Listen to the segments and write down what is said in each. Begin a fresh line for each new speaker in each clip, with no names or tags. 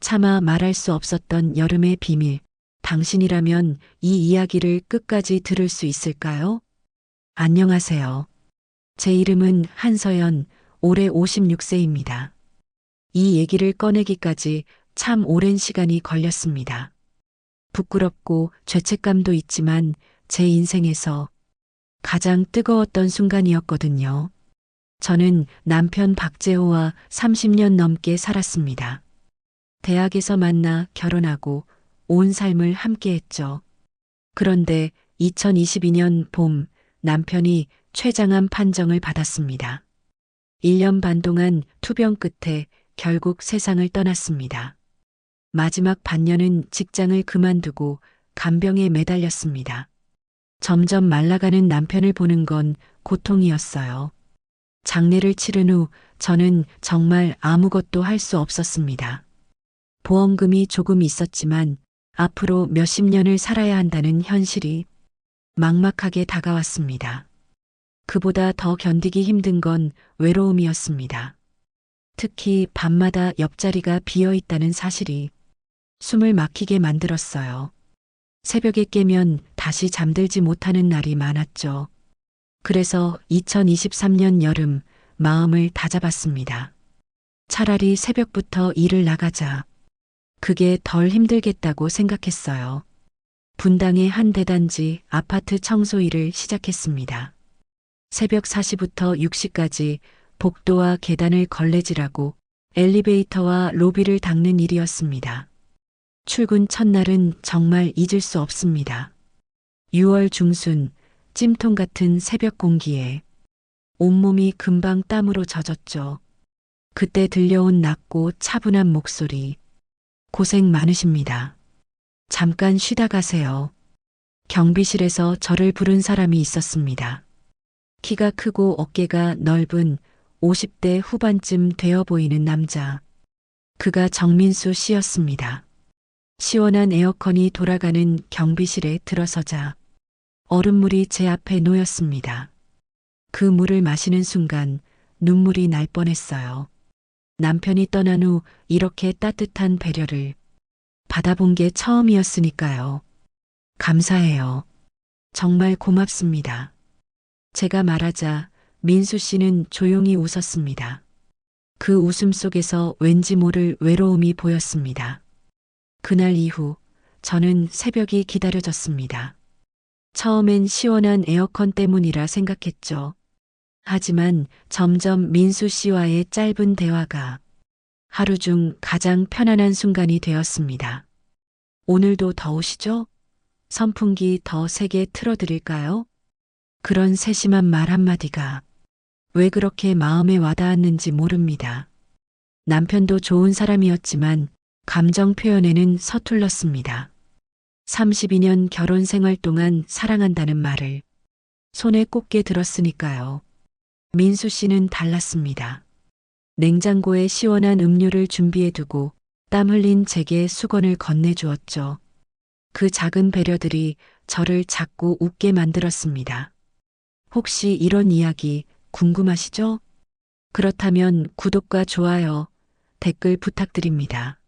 차마 말할 수 없었던 여름의 비밀. 당신이라면 이 이야기를 끝까지 들을 수 있을까요? 안녕하세요. 제 이름은 한서연, 올해 56세입니다. 이 얘기를 꺼내기까지 참 오랜 시간이 걸렸습니다. 부끄럽고 죄책감도 있지만 제 인생에서 가장 뜨거웠던 순간이었거든요. 저는 남편 박재호와 30년 넘게 살았습니다. 대학에서 만나 결혼하고 온 삶을 함께 했죠. 그런데 2022년 봄 남편이 췌장암 판정을 받았습니다. 1년 반 동안 투병 끝에 결국 세상을 떠났습니다. 마지막 반년은 직장을 그만두고 간병에 매달렸습니다. 점점 말라가는 남편을 보는 건 고통이었어요. 장례를 치른 후 저는 정말 아무것도 할 수 없었습니다. 보험금이 조금 있었지만 앞으로 몇십 년을 살아야 한다는 현실이 막막하게 다가왔습니다. 그보다 더 견디기 힘든 건 외로움이었습니다. 특히 밤마다 옆자리가 비어 있다는 사실이 숨을 막히게 만들었어요. 새벽에 깨면 다시 잠들지 못하는 날이 많았죠. 그래서 2023년 여름 마음을 다잡았습니다. 차라리 새벽부터 일을 나가자. 그게 덜 힘들겠다고 생각했어요. 분당의 한 대단지 아파트 청소 일을 시작했습니다. 새벽 4시부터 6시까지 복도와 계단을 걸레질하고 엘리베이터와 로비를 닦는 일이었습니다. 출근 첫날은 정말 잊을 수 없습니다. 6월 중순 찜통 같은 새벽 공기에 온몸이 금방 땀으로 젖었죠. 그때 들려온 낮고 차분한 목소리. 고생 많으십니다. 잠깐 쉬다 가세요. 경비실에서 저를 부른 사람이 있었습니다. 키가 크고 어깨가 넓은 50대 후반쯤 되어 보이는 남자. 그가 정민수 씨였습니다. 시원한 에어컨이 돌아가는 경비실에 들어서자 얼음물이 제 앞에 놓였습니다. 그 물을 마시는 순간 눈물이 날 뻔했어요. 남편이 떠난 후 이렇게 따뜻한 배려를 받아본 게 처음이었으니까요. 감사해요. 정말 고맙습니다. 제가 말하자 민수 씨는 조용히 웃었습니다. 그 웃음 속에서 왠지 모를 외로움이 보였습니다. 그날 이후 저는 새벽이 기다려졌습니다. 처음엔 시원한 에어컨 때문이라 생각했죠. 하지만 점점 민수 씨와의 짧은 대화가 하루 중 가장 편안한 순간이 되었습니다. 오늘도 더우시죠? 선풍기 더 세게 틀어드릴까요? 그런 세심한 말 한마디가 왜 그렇게 마음에 와닿았는지 모릅니다. 남편도 좋은 사람이었지만 감정 표현에는 서툴렀습니다. 32년 결혼 생활 동안 사랑한다는 말을 손에 꼽게 들었으니까요. 민수 씨는 달랐습니다. 냉장고에 시원한 음료를 준비해 두고 땀 흘린 제게 수건을 건네주었죠. 그 작은 배려들이 저를 자꾸 웃게 만들었습니다. 혹시 이런 이야기 궁금하시죠? 그렇다면 구독과 좋아요, 댓글 부탁드립니다.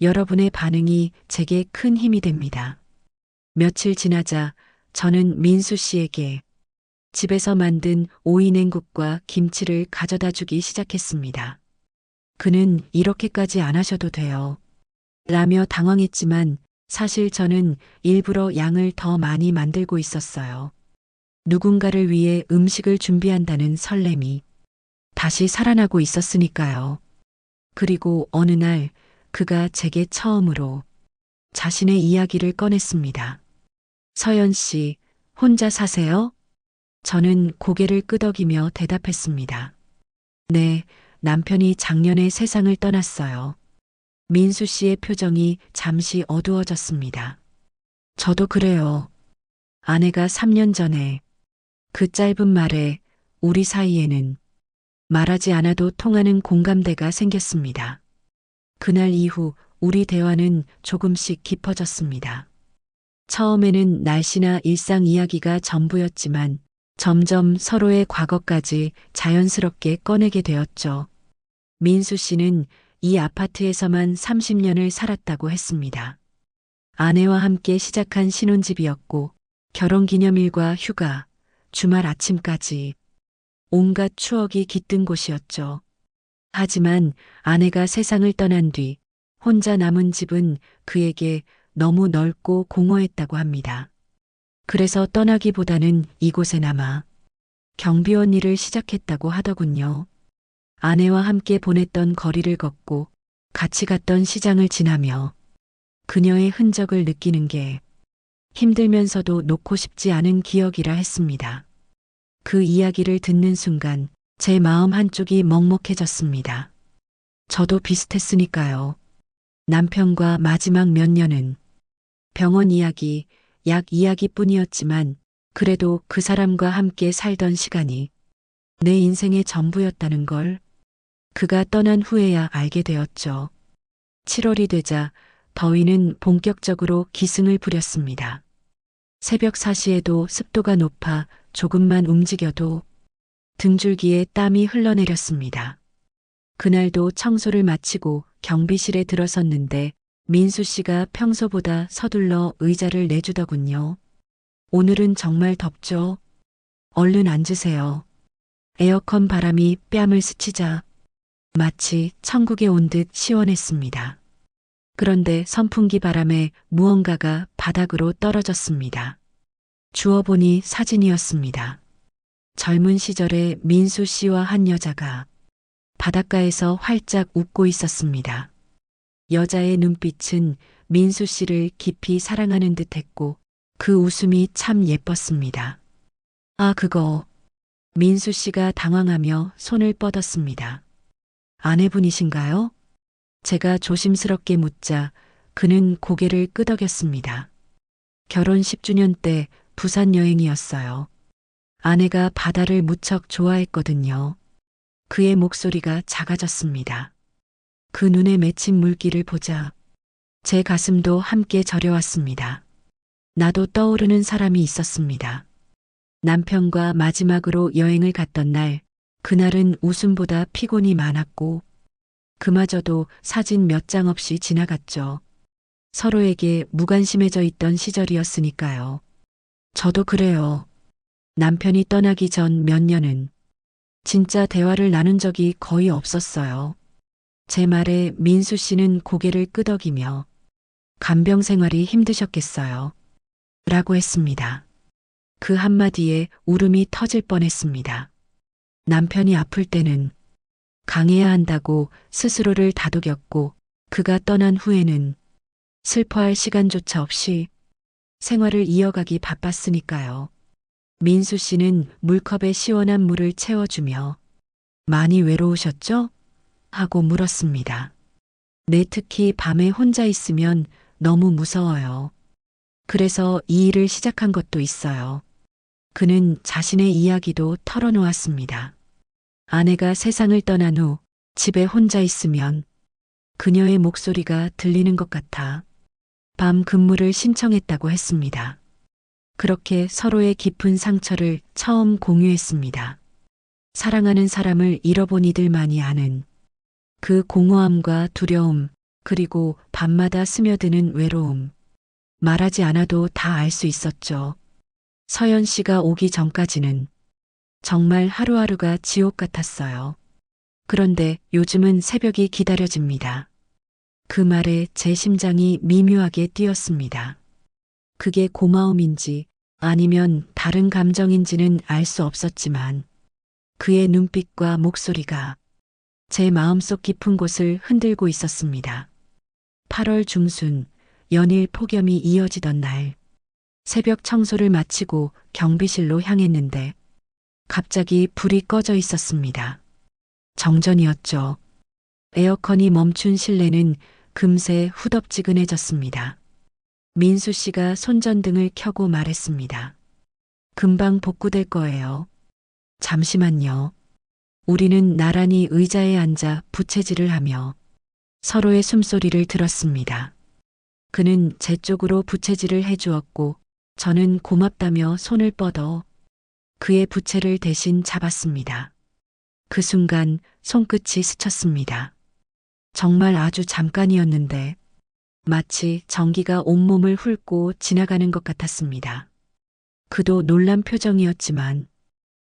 여러분의 반응이 제게 큰 힘이 됩니다. 며칠 지나자 저는 민수 씨에게 집에서 만든 오이 냉국과 김치를 가져다 주기 시작했습니다. 그는 이렇게까지 안 하셔도 돼요. 라며 당황했지만 사실 저는 일부러 양을 더 많이 만들고 있었어요. 누군가를 위해 음식을 준비한다는 설렘이 다시 살아나고 있었으니까요. 그리고 어느 날 그가 제게 처음으로 자신의 이야기를 꺼냈습니다. 서연 씨, 혼자 사세요? 저는 고개를 끄덕이며 대답했습니다. 네, 남편이 작년에 세상을 떠났어요. 민수 씨의 표정이 잠시 어두워졌습니다. 저도 그래요. 아내가 3년 전에 그 짧은 말에 우리 사이에는 말하지 않아도 통하는 공감대가 생겼습니다. 그날 이후 우리 대화는 조금씩 깊어졌습니다. 처음에는 날씨나 일상 이야기가 전부였지만 점점 서로의 과거까지 자연스럽게 꺼내게 되었죠. 민수 씨는 이 아파트에서만 30년을 살았다고 했습니다. 아내와 함께 시작한 신혼집이었고 결혼기념일과 휴가, 주말 아침까지 온갖 추억이 깃든 곳이었죠. 하지만 아내가 세상을 떠난 뒤 혼자 남은 집은 그에게 너무 넓고 공허했다고 합니다. 그래서 떠나기보다는 이곳에 남아 경비원 일을 시작했다고 하더군요. 아내와 함께 보냈던 거리를 걷고 같이 갔던 시장을 지나며 그녀의 흔적을 느끼는 게 힘들면서도 놓고 싶지 않은 기억이라 했습니다. 그 이야기를 듣는 순간 제 마음 한쪽이 먹먹해졌습니다. 저도 비슷했으니까요. 남편과 마지막 몇 년은 병원 이야기, 약 이야기뿐이었지만 그래도 그 사람과 함께 살던 시간이 내 인생의 전부였다는 걸 그가 떠난 후에야 알게 되었죠. 7월이 되자 더위는 본격적으로 기승을 부렸습니다. 새벽 4시에도 습도가 높아 조금만 움직여도 등줄기에 땀이 흘러내렸습니다. 그날도 청소를 마치고 경비실에 들어섰는데 민수 씨가 평소보다 서둘러 의자를 내주더군요. 오늘은 정말 덥죠? 얼른 앉으세요. 에어컨 바람이 뺨을 스치자 마치 천국에 온 듯 시원했습니다. 그런데 선풍기 바람에 무언가가 바닥으로 떨어졌습니다. 주워보니 사진이었습니다. 젊은 시절에 민수 씨와 한 여자가 바닷가에서 활짝 웃고 있었습니다. 여자의 눈빛은 민수 씨를 깊이 사랑하는 듯 했고 그 웃음이 참 예뻤습니다. 아, 그거. 민수 씨가 당황하며 손을 뻗었습니다. 아내분이신가요? 제가 조심스럽게 묻자 그는 고개를 끄덕였습니다. 결혼 10주년 때 부산 여행이었어요. 아내가 바다를 무척 좋아했거든요. 그의 목소리가 작아졌습니다. 그 눈에 맺힌 물기를 보자 제 가슴도 함께 저려왔습니다. 나도 떠오르는 사람이 있었습니다. 남편과 마지막으로 여행을 갔던 날, 그날은 웃음보다 피곤이 많았고 그마저도 사진 몇 장 없이 지나갔죠. 서로에게 무관심해져 있던 시절이었으니까요. 저도 그래요. 남편이 떠나기 전 몇 년은 진짜 대화를 나눈 적이 거의 없었어요. 제 말에 민수 씨는 고개를 끄덕이며 간병 생활이 힘드셨겠어요. 라고 했습니다. 그 한마디에 울음이 터질 뻔했습니다. 남편이 아플 때는 강해야 한다고 스스로를 다독였고 그가 떠난 후에는 슬퍼할 시간조차 없이 생활을 이어가기 바빴으니까요. 민수 씨는 물컵에 시원한 물을 채워주며 많이 외로우셨죠? 하고 물었습니다. 네, 특히 밤에 혼자 있으면 너무 무서워요. 그래서 이 일을 시작한 것도 있어요. 그는 자신의 이야기도 털어놓았습니다. 아내가 세상을 떠난 후 집에 혼자 있으면 그녀의 목소리가 들리는 것 같아 밤 근무를 신청했다고 했습니다. 그렇게 서로의 깊은 상처를 처음 공유했습니다. 사랑하는 사람을 잃어본 이들만이 아는 그 공허함과 두려움, 그리고 밤마다 스며드는 외로움. 말하지 않아도 다 알 수 있었죠. 서연 씨가 오기 전까지는 정말 하루하루가 지옥 같았어요. 그런데 요즘은 새벽이 기다려집니다. 그 말에 제 심장이 미묘하게 뛰었습니다. 그게 고마움인지 아니면 다른 감정인지는 알 수 없었지만 그의 눈빛과 목소리가 제 마음속 깊은 곳을 흔들고 있었습니다. 8월 중순 연일 폭염이 이어지던 날 새벽 청소를 마치고 경비실로 향했는데 갑자기 불이 꺼져 있었습니다. 정전이었죠. 에어컨이 멈춘 실내는 금세 후덥지근해졌습니다. 민수 씨가 손전등을 켜고 말했습니다. 금방 복구될 거예요. 잠시만요. 우리는 나란히 의자에 앉아 부채질을 하며 서로의 숨소리를 들었습니다. 그는 제 쪽으로 부채질을 해주었고 저는 고맙다며 손을 뻗어 그의 부채를 대신 잡았습니다. 그 순간 손끝이 스쳤습니다. 정말 아주 잠깐이었는데 마치 전기가 온몸을 훑고 지나가는 것 같았습니다. 그도 놀란 표정이었지만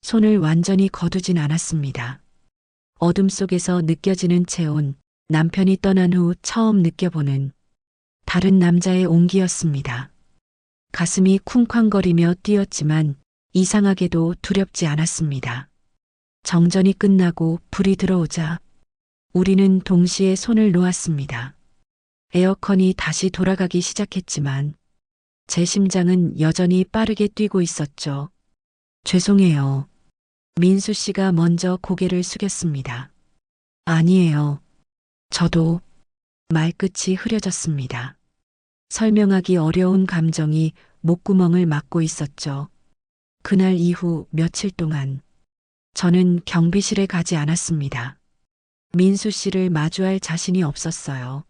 손을 완전히 거두진 않았습니다. 어둠 속에서 느껴지는 체온, 남편이 떠난 후 처음 느껴보는 다른 남자의 온기였습니다. 가슴이 쿵쾅거리며 뛰었지만 이상하게도 두렵지 않았습니다. 정전이 끝나고 불이 들어오자 우리는 동시에 손을 놓았습니다. 에어컨이 다시 돌아가기 시작했지만 제 심장은 여전히 빠르게 뛰고 있었죠. 죄송해요. 민수 씨가 먼저 고개를 숙였습니다. 아니에요. 저도 말끝이 흐려졌습니다. 설명하기 어려운 감정이 목구멍을 막고 있었죠. 그날 이후 며칠 동안 저는 경비실에 가지 않았습니다. 민수 씨를 마주할 자신이 없었어요.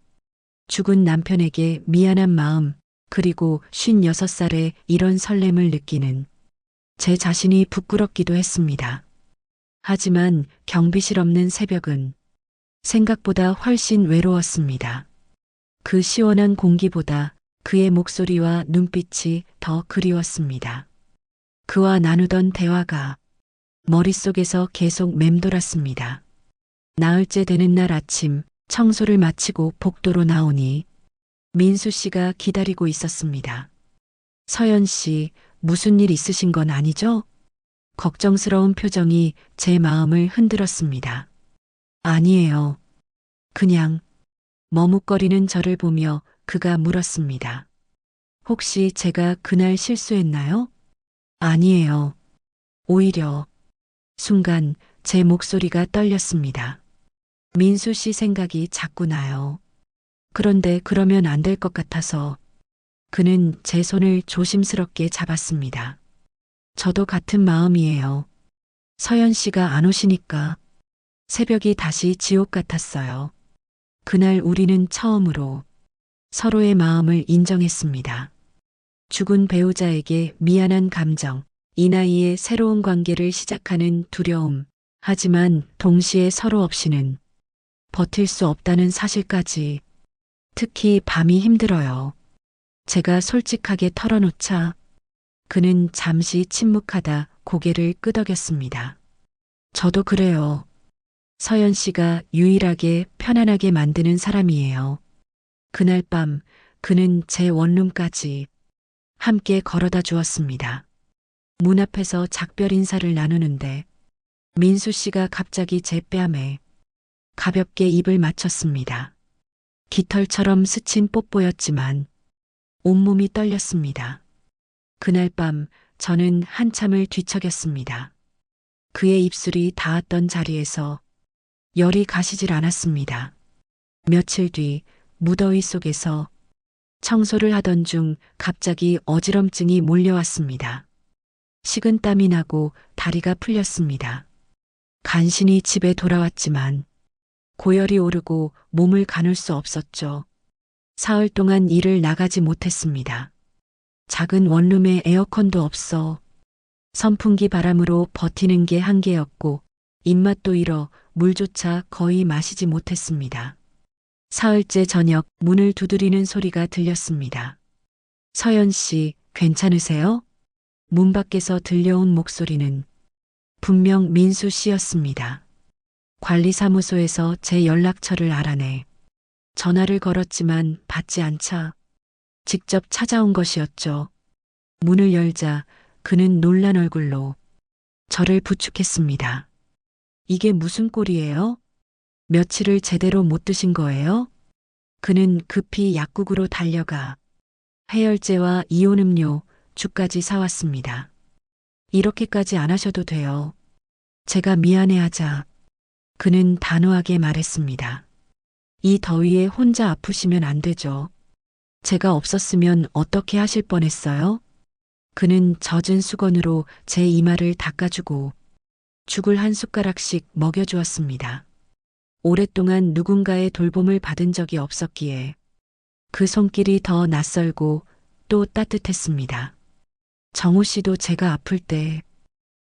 죽은 남편에게 미안한 마음, 그리고 56살에 이런 설렘을 느끼는 제 자신이 부끄럽기도 했습니다. 하지만 경비실 없는 새벽은 생각보다 훨씬 외로웠습니다. 그 시원한 공기보다 그의 목소리와 눈빛이 더 그리웠습니다. 그와 나누던 대화가 머릿속에서 계속 맴돌았습니다. 나흘째 되는 날 아침 청소를 마치고 복도로 나오니 민수 씨가 기다리고 있었습니다. 서연 씨, 무슨 일 있으신 건 아니죠? 걱정스러운 표정이 제 마음을 흔들었습니다. 아니에요. 그냥 머뭇거리는 저를 보며 그가 물었습니다. 혹시 제가 그날 실수했나요? 아니에요. 오히려 순간 제 목소리가 떨렸습니다. 민수 씨 생각이 자꾸 나요. 그런데 그러면 안 될 것 같아서 그는 제 손을 조심스럽게 잡았습니다. 저도 같은 마음이에요. 서연 씨가 안 오시니까 새벽이 다시 지옥 같았어요. 그날 우리는 처음으로 서로의 마음을 인정했습니다. 죽은 배우자에게 미안한 감정, 이 나이에 새로운 관계를 시작하는 두려움, 하지만 동시에 서로 없이는 버틸 수 없다는 사실까지. 특히 밤이 힘들어요. 제가 솔직하게 털어놓자 그는 잠시 침묵하다 고개를 끄덕였습니다. 저도 그래요. 서연 씨가 유일하게 편안하게 만드는 사람이에요. 그날 밤 그는 제 원룸까지 함께 걸어다 주었습니다. 문 앞에서 작별 인사를 나누는데 민수 씨가 갑자기 제 뺨에 가볍게 입을 맞췄습니다. 깃털처럼 스친 뽀뽀였지만 온몸이 떨렸습니다. 그날 밤 저는 한참을 뒤척였습니다. 그의 입술이 닿았던 자리에서 열이 가시질 않았습니다. 며칠 뒤 무더위 속에서 청소를 하던 중 갑자기 어지럼증이 몰려왔습니다. 식은땀이 나고 다리가 풀렸습니다. 간신히 집에 돌아왔지만 고열이 오르고 몸을 가눌 수 없었죠. 사흘 동안 일을 나가지 못했습니다. 작은 원룸에 에어컨도 없어 선풍기 바람으로 버티는 게 한계였고 입맛도 잃어 물조차 거의 마시지 못했습니다. 사흘째 저녁 문을 두드리는 소리가 들렸습니다. 서연 씨, 괜찮으세요? 문 밖에서 들려온 목소리는 분명 민수 씨였습니다. 관리사무소에서 제 연락처를 알아내 전화를 걸었지만 받지 않자 직접 찾아온 것이었죠. 문을 열자 그는 놀란 얼굴로 저를 부축했습니다. 이게 무슨 꼴이에요? 며칠을 제대로 못 드신 거예요? 그는 급히 약국으로 달려가 해열제와 이온음료, 죽까지 사왔습니다. 이렇게까지 안 하셔도 돼요. 제가 미안해하자 그는 단호하게 말했습니다. 이 더위에 혼자 아프시면 안 되죠. 제가 없었으면 어떻게 하실 뻔했어요? 그는 젖은 수건으로 제 이마를 닦아주고 죽을 한 숟가락씩 먹여주었습니다. 오랫동안 누군가의 돌봄을 받은 적이 없었기에 그 손길이 더 낯설고 또 따뜻했습니다. 정우 씨도 제가 아플 때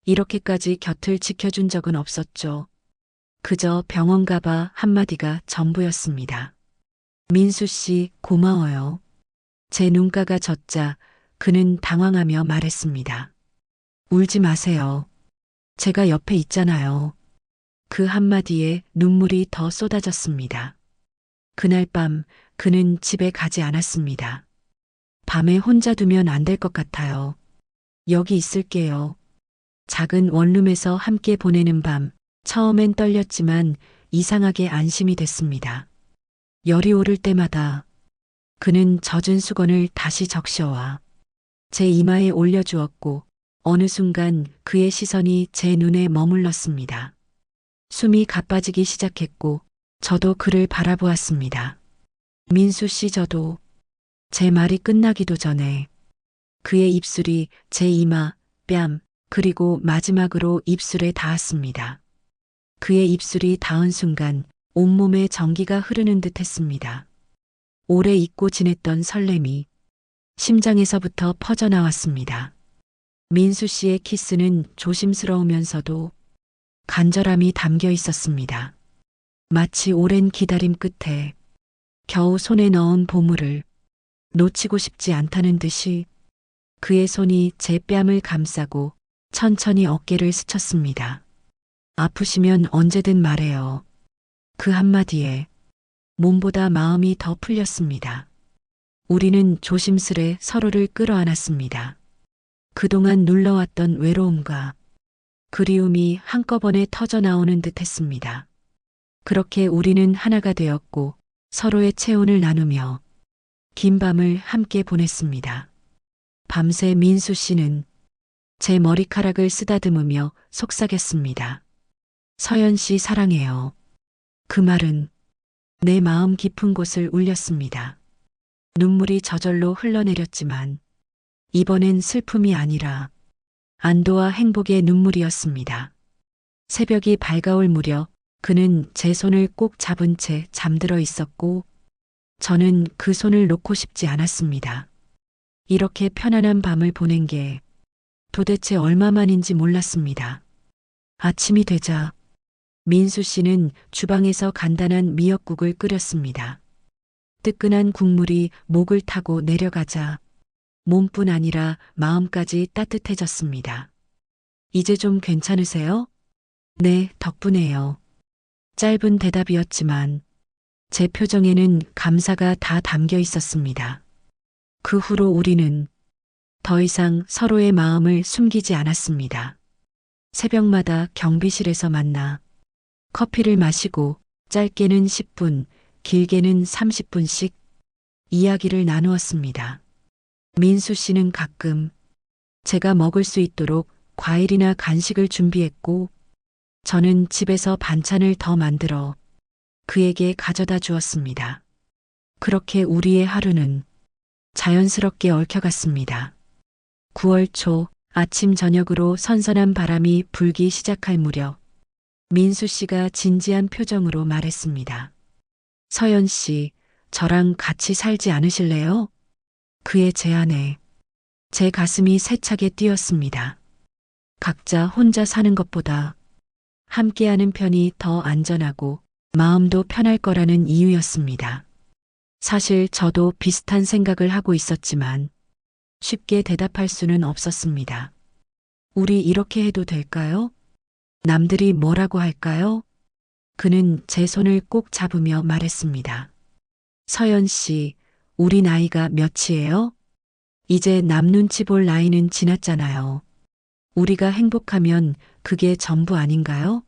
이렇게까지 곁을 지켜준 적은 없었죠. 그저 병원 가봐 한마디가 전부였습니다. 민수 씨, 고마워요. 제 눈가가 젖자 그는 당황하며 말했습니다. 울지 마세요. 제가 옆에 있잖아요. 그 한마디에 눈물이 더 쏟아졌습니다. 그날 밤 그는 집에 가지 않았습니다. 밤에 혼자 두면 안 될 것 같아요. 여기 있을게요. 작은 원룸에서 함께 보내는 밤, 처음엔 떨렸지만 이상하게 안심이 됐습니다. 열이 오를 때마다 그는 젖은 수건을 다시 적셔와 제 이마에 올려주었고 어느 순간 그의 시선이 제 눈에 머물렀습니다. 숨이 가빠지기 시작했고 저도 그를 바라보았습니다. 민수 씨 저도 제 말이 끝나기도 전에 그의 입술이 제 이마, 뺨, 그리고 마지막으로 입술에 닿았습니다. 그의 입술이 닿은 순간 온몸에 전기가 흐르는 듯 했습니다. 오래 잊고 지냈던 설렘이 심장에서부터 퍼져나왔습니다. 민수 씨의 키스는 조심스러우면서도 간절함이 담겨 있었습니다. 마치 오랜 기다림 끝에 겨우 손에 넣은 보물을 놓치고 싶지 않다는 듯이 그의 손이 제 뺨을 감싸고 천천히 어깨를 스쳤습니다. 아프시면 언제든 말해요. 그 한마디에 몸보다 마음이 더 풀렸습니다. 우리는 조심스레 서로를 끌어안았습니다. 그동안 눌러왔던 외로움과 그리움이 한꺼번에 터져나오는 듯 했습니다. 그렇게 우리는 하나가 되었고 서로의 체온을 나누며 긴 밤을 함께 보냈습니다. 밤새 민수 씨는 제 머리카락을 쓰다듬으며 속삭였습니다. 서연 씨 사랑해요. 그 말은 내 마음 깊은 곳을 울렸습니다. 눈물이 저절로 흘러내렸지만 이번엔 슬픔이 아니라 안도와 행복의 눈물이었습니다. 새벽이 밝아올 무렵 그는 제 손을 꼭 잡은 채 잠들어 있었고 저는 그 손을 놓고 싶지 않았습니다. 이렇게 편안한 밤을 보낸 게 도대체 얼마만인지 몰랐습니다. 아침이 되자 민수 씨는 주방에서 간단한 미역국을 끓였습니다. 뜨끈한 국물이 목을 타고 내려가자 몸뿐 아니라 마음까지 따뜻해졌습니다. 이제 좀 괜찮으세요? 네, 덕분에요. 짧은 대답이었지만 제 표정에는 감사가 다 담겨 있었습니다. 그 후로 우리는 더 이상 서로의 마음을 숨기지 않았습니다. 새벽마다 경비실에서 만나 커피를 마시고 짧게는 10분, 길게는 30분씩 이야기를 나누었습니다. 민수 씨는 가끔 제가 먹을 수 있도록 과일이나 간식을 준비했고 저는 집에서 반찬을 더 만들어 그에게 가져다 주었습니다. 그렇게 우리의 하루는 자연스럽게 얽혀갔습니다. 9월 초 아침 저녁으로 선선한 바람이 불기 시작할 무렵 민수 씨가 진지한 표정으로 말했습니다. 서연 씨, 저랑 같이 살지 않으실래요? 그의 제안에 제 가슴이 세차게 뛰었습니다. 각자 혼자 사는 것보다 함께하는 편이 더 안전하고 마음도 편할 거라는 이유였습니다. 사실 저도 비슷한 생각을 하고 있었지만 쉽게 대답할 수는 없었습니다. 우리 이렇게 해도 될까요? 남들이 뭐라고 할까요? 그는 제 손을 꼭 잡으며 말했습니다. 서연 씨, 우리 나이가 몇이에요? 이제 남 눈치 볼 나이는 지났잖아요. 우리가 행복하면 그게 전부 아닌가요?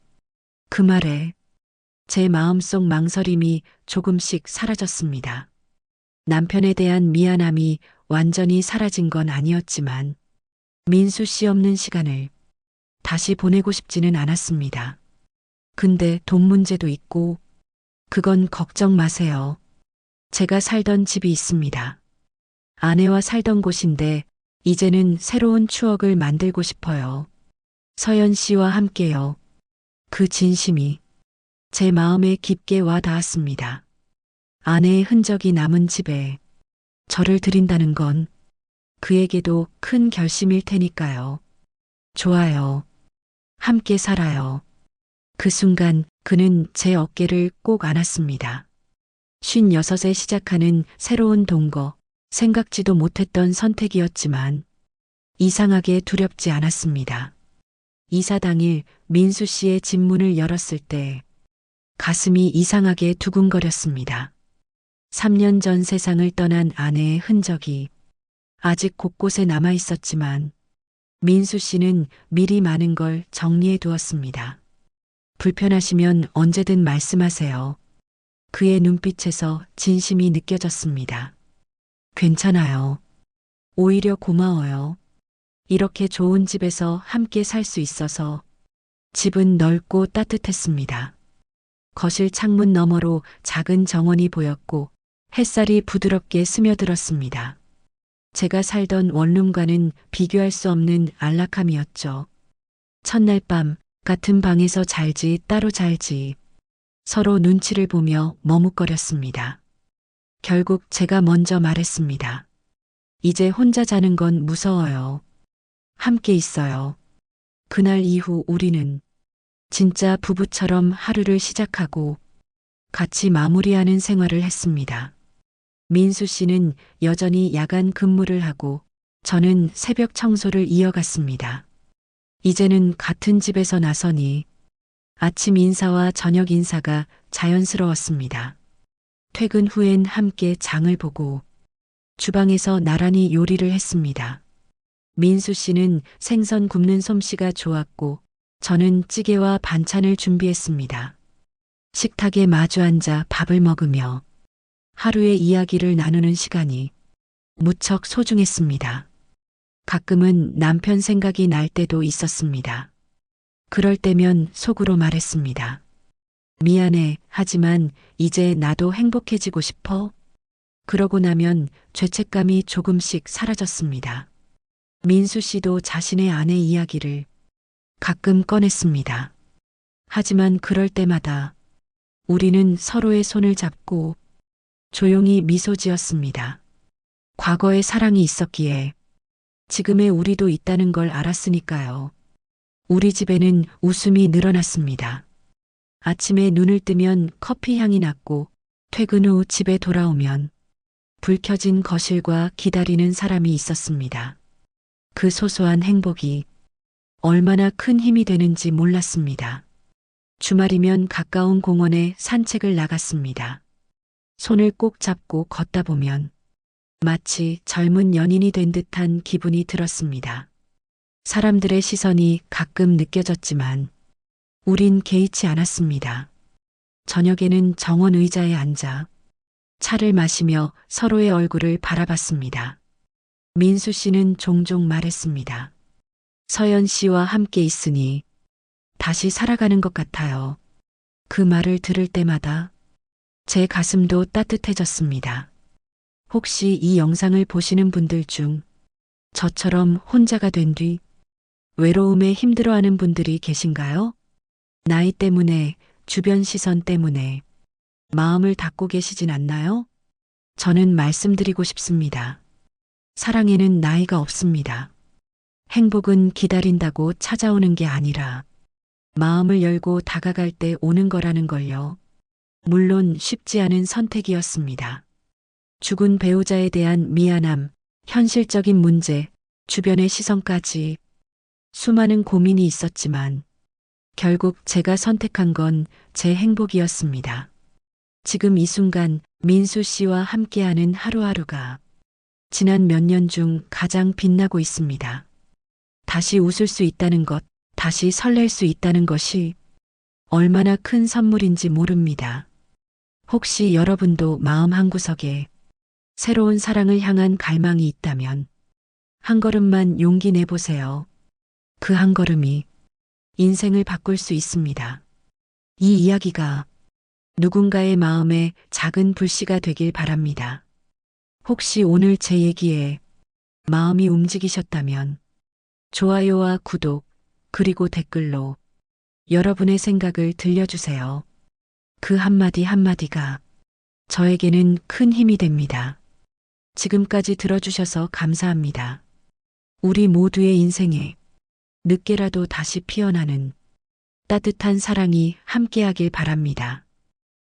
그 말에 제 마음속 망설임이 조금씩 사라졌습니다. 남편에 대한 미안함이 완전히 사라진 건 아니었지만 민수 씨 없는 시간을 다시 보내고 싶지는 않았습니다. 근데 돈 문제도 있고 그건 걱정 마세요. 제가 살던 집이 있습니다. 아내와 살던 곳인데 이제는 새로운 추억을 만들고 싶어요. 서연 씨와 함께요. 그 진심이 제 마음에 깊게 와 닿았습니다. 아내의 흔적이 남은 집에 저를 들인다는 건 그에게도 큰 결심일 테니까요. 좋아요. 함께 살아요. 그 순간 그는 제 어깨를 꼭 안았습니다. 56에 시작하는 새로운 동거, 생각지도 못했던 선택이었지만 이상하게 두렵지 않았습니다. 이사 당일 민수 씨의 집 문을 열었을 때 가슴이 이상하게 두근거렸습니다. 3년 전 세상을 떠난 아내의 흔적이 아직 곳곳에 남아 있었지만 민수 씨는 미리 많은 걸 정리해 두었습니다. 불편하시면 언제든 말씀하세요. 그의 눈빛에서 진심이 느껴졌습니다. 괜찮아요. 오히려 고마워요. 이렇게 좋은 집에서 함께 살 수 있어서. 집은 넓고 따뜻했습니다. 거실 창문 너머로 작은 정원이 보였고 햇살이 부드럽게 스며들었습니다. 제가 살던 원룸과는 비교할 수 없는 안락함이었죠. 첫날 밤 같은 방에서 잘지 따로 잘지 서로 눈치를 보며 머뭇거렸습니다. 결국 제가 먼저 말했습니다. 이제 혼자 자는 건 무서워요. 함께 있어요. 그날 이후 우리는 진짜 부부처럼 하루를 시작하고 같이 마무리하는 생활을 했습니다. 민수 씨는 여전히 야간 근무를 하고 저는 새벽 청소를 이어갔습니다. 이제는 같은 집에서 나서니 아침 인사와 저녁 인사가 자연스러웠습니다. 퇴근 후엔 함께 장을 보고 주방에서 나란히 요리를 했습니다. 민수 씨는 생선 굽는 솜씨가 좋았고 저는 찌개와 반찬을 준비했습니다. 식탁에 마주 앉아 밥을 먹으며 하루의 이야기를 나누는 시간이 무척 소중했습니다. 가끔은 남편 생각이 날 때도 있었습니다. 그럴 때면 속으로 말했습니다. 미안해, 하지만 이제 나도 행복해지고 싶어. 그러고 나면 죄책감이 조금씩 사라졌습니다. 민수 씨도 자신의 아내 이야기를 가끔 꺼냈습니다. 하지만 그럴 때마다 우리는 서로의 손을 잡고 조용히 미소 지었습니다. 과거에 사랑이 있었기에 지금의 우리도 있다는 걸 알았으니까요. 우리 집에는 웃음이 늘어났습니다. 아침에 눈을 뜨면 커피 향이 났고 퇴근 후 집에 돌아오면 불 켜진 거실과 기다리는 사람이 있었습니다. 그 소소한 행복이 얼마나 큰 힘이 되는지 몰랐습니다. 주말이면 가까운 공원에 산책을 나갔습니다. 손을 꼭 잡고 걷다 보면 마치 젊은 연인이 된 듯한 기분이 들었습니다. 사람들의 시선이 가끔 느껴졌지만 우린 개의치 않았습니다. 저녁에는 정원 의자에 앉아 차를 마시며 서로의 얼굴을 바라봤습니다. 민수 씨는 종종 말했습니다. 서연 씨와 함께 있으니 다시 살아가는 것 같아요. 그 말을 들을 때마다 제 가슴도 따뜻해졌습니다. 혹시 이 영상을 보시는 분들 중 저처럼 혼자가 된 뒤 외로움에 힘들어하는 분들이 계신가요? 나이 때문에, 주변 시선 때문에 마음을 닫고 계시진 않나요? 저는 말씀드리고 싶습니다. 사랑에는 나이가 없습니다. 행복은 기다린다고 찾아오는 게 아니라 마음을 열고 다가갈 때 오는 거라는 걸요. 물론 쉽지 않은 선택이었습니다. 죽은 배우자에 대한 미안함, 현실적인 문제, 주변의 시선까지 수많은 고민이 있었지만 결국 제가 선택한 건 제 행복이었습니다. 지금 이 순간 민수 씨와 함께하는 하루하루가 지난 몇 년 중 가장 빛나고 있습니다. 다시 웃을 수 있다는 것, 다시 설렐 수 있다는 것이 얼마나 큰 선물인지 모릅니다. 혹시 여러분도 마음 한구석에 새로운 사랑을 향한 갈망이 있다면 한 걸음만 용기 내보세요. 그 한 걸음이 인생을 바꿀 수 있습니다. 이 이야기가 누군가의 마음에 작은 불씨가 되길 바랍니다. 혹시 오늘 제 얘기에 마음이 움직이셨다면 좋아요와 구독, 그리고 댓글로 여러분의 생각을 들려주세요. 그 한마디 한마디가 저에게는 큰 힘이 됩니다. 지금까지 들어주셔서 감사합니다. 우리 모두의 인생에 늦게라도 다시 피어나는 따뜻한 사랑이 함께하길 바랍니다.